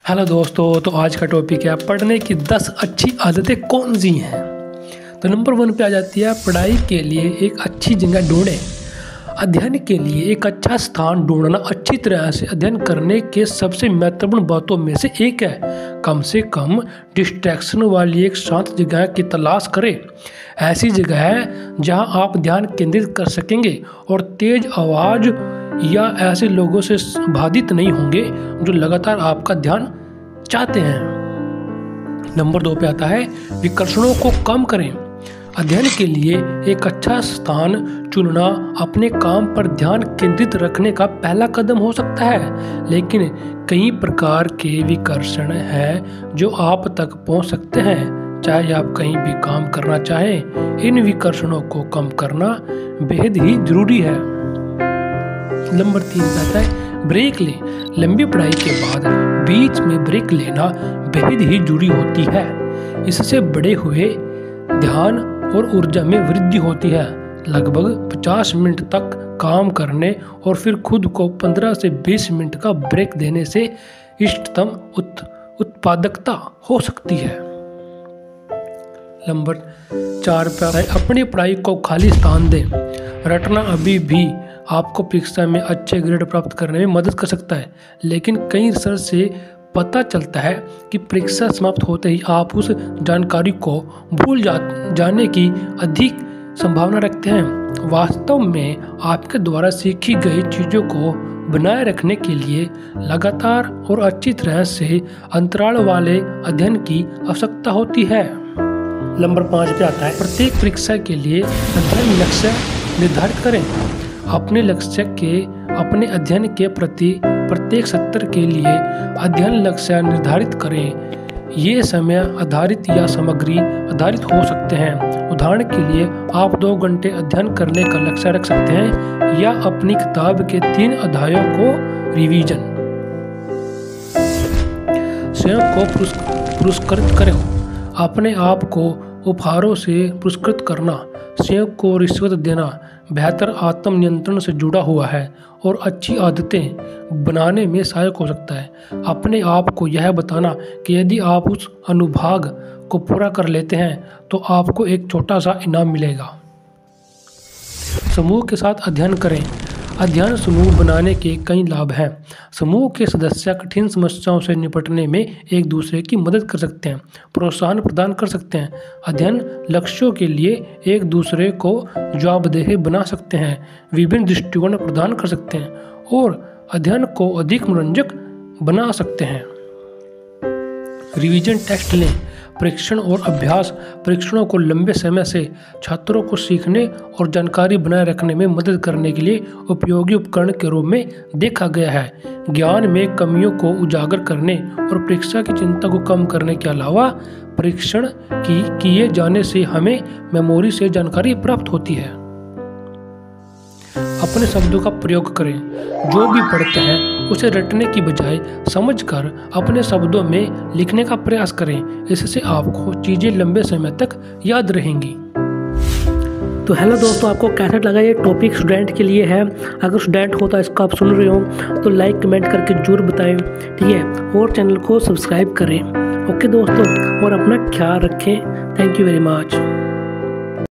Hello दोस्तों, तो आज का टॉपिक है पढ़ने की 10 अच्छी आदतें कौन सी हैं। तो नंबर 1 पे आ जाती है पढ़ाई के लिए एक अच्छी जगह ढूंढें। अध्ययन के लिए एक अच्छा स्थान ढूंढना अच्छी तरह से अध्ययन करने के सबसे महत्वपूर्ण बातों में से एक है। कम से कम डिस्ट्रैक्शन वाली एक शांत जगह की तलाश करें। ऐसी जगह है जहां आप ध्यान केंद्रित कर सकेंगे और तेज आवाज़ या ऐसे लोगों से बाधित नहीं होंगे जो लगातार आपका ध्यान चाहते हैं। नंबर 2 पे आता है विकर्षणों को कम करें। अध्ययन के लिए एक अच्छा स्थान चुनना अपने काम पर ध्यान केंद्रित रखने का पहला कदम हो सकता है, लेकिन कई प्रकार के विकर्षण हैं जो आप तक पहुंच सकते हैं। चाहे आप कहीं भी काम करना चाहें, इन विकर्षणों को कम करना बेहद ही जरूरी है। नंबर 3 आता है ब्रेक लें। लंबी पढ़ाई के बाद बीच में ब्रेक लेना बेहद ही जरूरी होती है। इससे बढ़े हुए ध्यान और ऊर्जा में वृद्धि होती है। लगभग 50 मिनट तक काम करने और फिर खुद को 15 से 20 मिनट का ब्रेक देने से इष्टतम उत्पादकता हो सकती है। नंबर 4 पर अपनी पढ़ाई को खाली स्थान दें। रटना अभी भी आपको परीक्षा में अच्छे ग्रेड प्राप्त करने में मदद कर सकता है, लेकिन कई रिसर्च से पता चलता है कि परीक्षा समाप्त होते ही आप उस जानकारी को भूल जाने की अधिक संभावना रखते हैं। वास्तव में आपके द्वारा सीखी गई चीज़ों को बनाए रखने के लिए लगातार और अच्छी तरह से अंतराल वाले अध्ययन की आवश्यकता होती है। नंबर 5 पे आता है प्रत्येक परीक्षा के लिए अध्ययन लक्ष्य निर्धारित करें। अपने लक्ष्य के अपने अध्ययन के प्रति प्रत्येक सत्र के लिए अध्ययन लक्ष्य निर्धारित करें। ये समय आधारित या सामग्री आधारित हो सकते हैं। उदाहरण के लिए आप 2 घंटे अध्ययन करने का लक्ष्य रख सकते हैं या अपनी किताब के 3 अध्यायों को रिवीजन। स्वयं को पुरस्कृत करें। अपने आप को उपहारों से पुरस्कृत करना स्वयं को रिश्वत देना बेहतर आत्म नियंत्रण से जुड़ा हुआ है और अच्छी आदतें बनाने में सहायक हो सकता है। अपने आप को यह बताना कि यदि आप उस अनुभाग को पूरा कर लेते हैं तो आपको एक छोटा सा इनाम मिलेगा। समूह के साथ अध्ययन करें। अध्ययन समूह बनाने के कई लाभ हैं। समूह के सदस्य कठिन समस्याओं से निपटने में एक दूसरे की मदद कर सकते हैं, प्रोत्साहन प्रदान कर सकते हैं, अध्ययन लक्ष्यों के लिए एक दूसरे को जवाबदेह बना सकते हैं, विभिन्न दृष्टिकोण प्रदान कर सकते हैं और अध्ययन को अधिक मनोरंजक बना सकते हैं। रिवीजन टेस्ट लें। परीक्षण और अभ्यास परीक्षणों को लंबे समय से छात्रों को सीखने और जानकारी बनाए रखने में मदद करने के लिए उपयोगी उपकरण के रूप में देखा गया है। ज्ञान में कमियों को उजागर करने और परीक्षा की चिंता को कम करने के अलावा परीक्षण किए जाने से हमें मेमोरी से जानकारी प्राप्त होती है। अपने शब्दों का प्रयोग करें। जो भी पढ़ते हैं उसे रटने की बजाय समझकर अपने शब्दों में लिखने का प्रयास करें। इससे आपको चीज़ें लंबे समय तक याद रहेंगी। तो हेलो दोस्तों, आपको कैसा लगा? ये टॉपिक स्टूडेंट के लिए है। अगर स्टूडेंट हो तो इसको आप सुन रहे हो तो लाइक कमेंट करके जरूर बताएं, ठीक है, और चैनल को सब्सक्राइब करें। ओके दोस्तों, और अपना ख्याल रखें। Thank you very much.